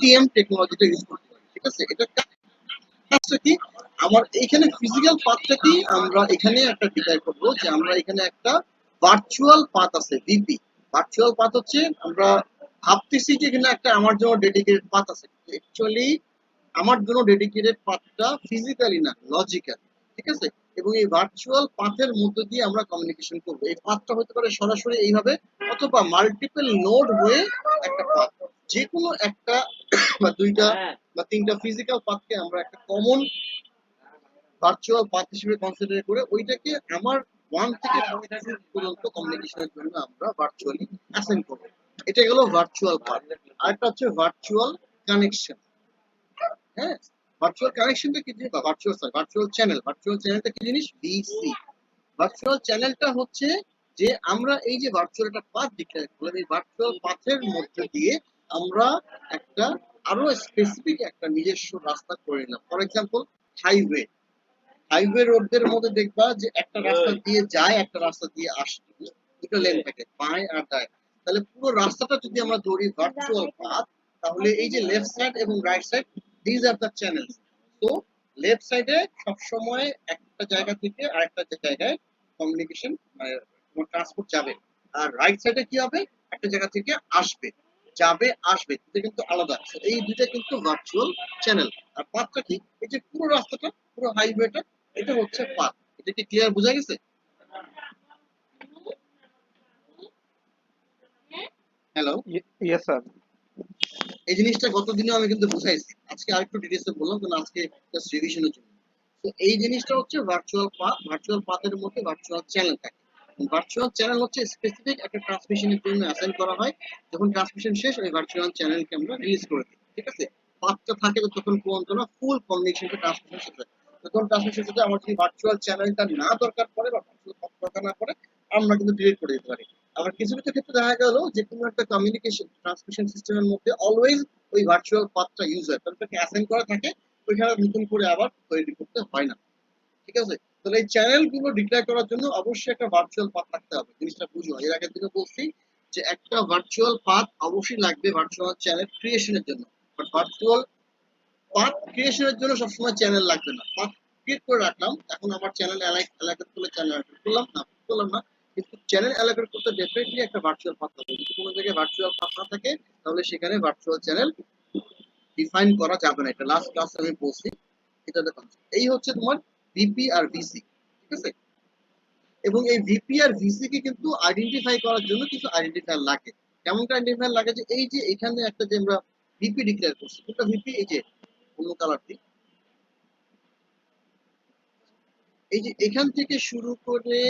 TM টেকনোলজিটা use করতে পারি। ঠিক আছে, এটা কাজটা কি, আমার এখানে ফিজিক্যাল পাথটা কি, আমরা এখানে একটা ডিক্লেয়ার করবো যে আমরা এখানে একটা ভার্চুয়াল পাথ আছে ভিপি। ভার্চুয়াল পাথ হচ্ছে আমরা ভাবতেছি যে এখানে একটা আমার জন্য ডেডিকেটেড পাথ আছে, অ্যাকচুয়ালি আমার জন্য ডেডিকেটেড পাথটা ফিজিক্যালি না, লজিক্যাল। ঠিক আছে, এবং এই ভার্চুয়াল পাথের মধ্য দিয়ে আমরা কমিউনিকেশন করব। এই পাথটা হতে পারে সরাসরি এইভাবে, অথবা মাল্টিপল নোড হয়ে একটা পাথ। যে কোনো একটা বা দুইটা বা তিনটা ফিজিক্যাল পাথকে আমরা একটা কমন ভার্চুয়াল পাথ হিসেবে কনসিডার করে ওইটাকে আমার ওয়ান থেকে পর্যন্ত কমিউনিকেশনের জন্য আমরা ভার্চুয়ালি অ্যাসাইন করব। এটা গেল ভার্চুয়াল পাথ। আরেকটা হচ্ছে ভার্চুয়াল কানেকশন। হ্যাঁ, ভার্চুয়াল কানেকশনটা কি জিনিস, বা ভার্চুয়াল চ্যানেল, ভার্চুয়াল চ্যানেলটা কি জিনিস, ভিসি। ভার্চুয়াল চ্যানেলটা হচ্ছে যে আমরা এই যে ভার্চুয়াল একটা পাথ ডিক্লেয়ার করলাম, এই ভার্চুয়াল পাথের মধ্যে দিয়ে আমরা একটা আরো স্পেসিফিক একটা নিজস্ব রাস্তা করে নিলাম। ফর এক্সাম্পল হাইওয়ে, হাইওয়ে রোডদের মধ্যে দেখবা যে একটা রাস্তা দিয়ে যায়, একটা রাস্তা দিয়ে আসে, দুটো লেন থাকে, বাঁয়ে আর ডায়। তাহলে পুরো রাস্তাটা যদি আমরা ধরি ভার্চুয়াল পাথ, তাহলে এই যে লেফট সাইড এবং right side, these are the channels. তো লেফট সাইডে সবসময় একটা জায়গা থেকে আরেকটা জায়গায় কমিউনিকেশন মানে ট্রান্সপোর্ট যাবে, আর রাইট সাইডে কি হবে, একটা জায়গা থেকে আসবে, যাবে আসবে, এটা কিন্তু আলাদা। এই দুইটা কিন্তু ভার্চুয়াল চ্যানেল। আর পাথটা কি, এই যে পুরো রাস্তাটা, পুরো হাইওয়েটা, এটা হচ্ছে পাথ। এটা কি ক্লিয়ার বোঝা গেছে? Hello, yes sir. এই জিনিসটা গত দিনে আমি কিন্তু বুঝাইছি, আজকে আরেকটু ডিটেইলসে বললাম, কারণ আজকে জাস্ট রিভিশনের জন্য। তো এই জিনিসটা হচ্ছে ভার্চুয়াল পাথ। ভার্চুয়াল পাথের মধ্যে ভার্চুয়াল চ্যানেল থাকে। ভার্চুয়াল চ্যানেল হচ্ছে স্পেসিফিক একটা ট্রান্সমিশনের জন্য অ্যাসাইন করা হয়। যখন ট্রান্সমিশন শেষ, ওই ভার্চুয়াল চ্যানেলকে আমরা রিলিজ করে দিই। ঠিক আছে, পাথটা থাকে তখন পর্যন্ত না, ফুল কমিউনিকেশনটা ট্রান্সমিশন শেষ হয়। যখন ট্রান্সমিশন শেষ হয়, আমার যদি ভার্চুয়াল চ্যানেলটা না দরকার পড়ে বা ভার্চুয়াল পাথ দরকার না পড়ে, আমরা কিন্তু ডিলিট করে দিতে পারি। আবার কিছু কিছু ক্ষেত্রে দেখা গেল যে কোনো একটা কমিউনিকেশন ট্রান্সমিশন সিস্টেমের মধ্যে অলওয়েজ ওই ভার্চুয়াল পাথটা ইউজ হয়, তাহলে তাকে অ্যাসাইন করা থাকে, ওইখানে নতুন করে আবার তৈরি করতে হয় না। ঠিক আছে, তাহলে এই চ্যানেল গুলো ডিক্লেয়ার করার জন্য অবশ্যই একটা ভার্চুয়াল পাথ থাকতে হবে। জিনিসটা বুঝো, এর আগের দিনে বলছি যে একটা ভার্চুয়াল পাথ অবশ্যই লাগবে ভার্চুয়াল চ্যানেল ক্রিয়েশনের জন্য। বাট ভার্চুয়াল পাথ ক্রিয়েশনের জন্য সবসময় চ্যানেল লাগবে না। পাথ ক্রিয়েট করে রাখলাম, এখন আমার চ্যানেল অ্যালোকেট করলে চ্যানেল অ্যালোকেট করলাম না, কিন্তু চ্যানেল অ্যালোকেট করতে ডেফিনেটলি একটা ভার্চুয়াল পাথ লাগবে। যদি কোনো জায়গায় ভার্চুয়াল পাথ না থাকে, তাহলে সেখানে ভার্চুয়াল চ্যানেল ডিফাইন করা যাবে না। এটা লাস্ট ক্লাসে আমি বলছি। এটা দেখুন, এই হচ্ছে তোমার ভিপি আর ভিসি। ঠিক আছে, এবং এই ভিপি আর ভিসি কে কিন্তু আইডেন্টিফাই করার জন্য কিছু আইডেন্টিফায়ার লাগে। কেমন আইডেন্টিফায়ার লাগে, যে এই যে এখানে একটা যে আমরা ভিপি ডিক্লেয়ার করছি, একটা ভিপি, এই যে অন্য কালারটি, এই যে এখান থেকে শুরু করে